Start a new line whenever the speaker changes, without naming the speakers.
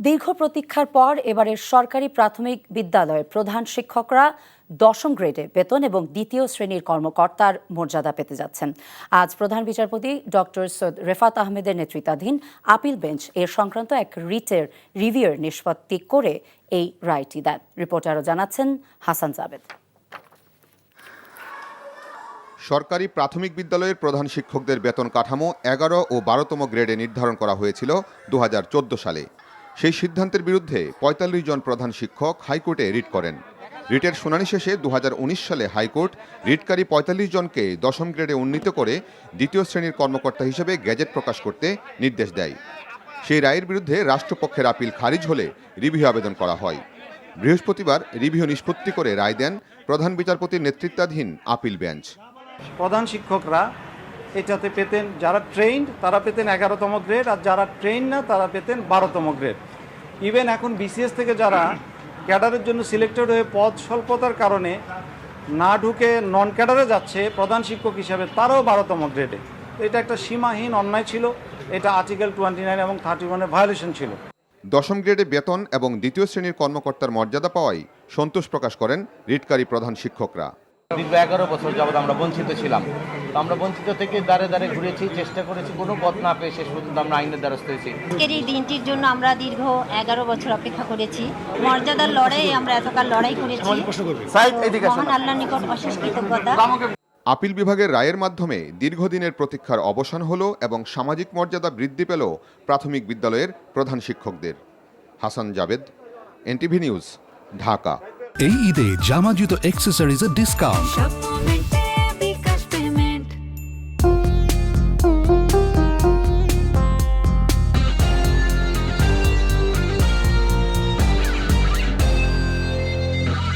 দীর্ঘ প্রতীক্ষার পর এবারের সরকারি প্রাথমিক বিদ্যালয়ের প্রধান শিক্ষকরা দশম গ্রেডে বেতন এবং দ্বিতীয় শ্রেণীর কর্মকর্তার মর্যাদা পেতে যাচ্ছেন। আজ প্রধান বিচারপতি ডক্টর সৈয়দ রেফাত আহমেদের নেতৃত্বাধীন আপিল বেঞ্চ এর সংক্রান্ত এক রিটের রিভিউর নিষ্পত্তি করে এই রায়টি দেন। রিপোর্টে আরও জানাচ্ছেন হাসান জাবেদ।
সরকারি প্রাথমিক বিদ্যালয়ের প্রধান শিক্ষকদের বেতন কাঠামো ১১ ও ১২তম গ্রেডে নির্ধারণ করা হয়েছিল ২০১৪ সালে। সেই সিদ্ধান্তের বিরুদ্ধে ৪৫ জন প্রধান শিক্ষক হাইকোর্টে রিট করেন। রিটের শুনানি শেষে ২০১৯ সালে হাইকোর্ট রিটকারী ৪৫ জনকে দশম গ্রেডে উন্নীত করে দ্বিতীয় শ্রেণীর কর্মকর্তা হিসেবে গেজেট প্রকাশ করতে নির্দেশ দেয়। সেই রায়ের বিরুদ্ধে রাষ্ট্রপক্ষের আপিল খারিজ হলে রিভিউ আবেদন করা হয়। বৃহস্পতিবার রিভিউ নিষ্পত্তি করে রায় দেন প্রধান বিচারপতির নেতৃত্বাধীন আপিল বেঞ্চ।
প্রধান শিক্ষকরা এটাতে পেতেন, যারা ট্রেইনড তারা পেতেন ১১তম গ্রেড, আর যারা ট্রেন না তারা পেতেন ১২তম গ্রেড। ইভেন এখন বিসিএস থেকে যারা ক্যাডারের জন্য সিলেক্টেড হয়ে পদ স্বল্পতার কারণে না ঢুকে নন ক্যাডারে যাচ্ছে প্রধান শিক্ষক হিসাবে, তারাও ১২তম গ্রেডে। এটা একটা সীমাহীন অন্যায় ছিল। এটা আর্টিকেল 29 এবং 31-এর ভায়োলেশন ছিল।
দশম গ্রেডে বেতন এবং দ্বিতীয় শ্রেণীর কর্মকর্তার মর্যাদা পাওয়ায় সন্তোষ প্রকাশ করেন রিটকারী প্রধান শিক্ষকরা।
দীর্ঘ ১১ বছর যাবৎ আমরা বঞ্চিত ছিলাম। তো আমরা বঞ্চিত থেকে দাঁড়ে দাঁড়ে ঘুরেছি, চেষ্টা করেছি, কোনো পথ না পেয়ে শেষ পর্যন্ত আমরা আইনের দ্বারস্থ হয়েছি।
এই দিনটির জন্য আমরা দীর্ঘ ১১ বছর অপেক্ষা করেছি। মর্যাদার লড়াই আমরা এতকাল লড়াই করেছি। মহান আল্লাহর নিকট অশেষ কৃতজ্ঞতা।
আপিল বিভাগের রায়ের মাধ্যমে দীর্ঘদিনের প্রতীক্ষার অবসান হলো এবং সামাজিক মর্যাদা বৃদ্ধি পেল প্রাথমিক বিদ্যালয়ের প্রধান শিক্ষকদের। Hasan Jabed, NTV news, Dhaka.
এই ঈদে জামা জুতো অ্যাক্সেসরিজের ডিসকাউন্ট।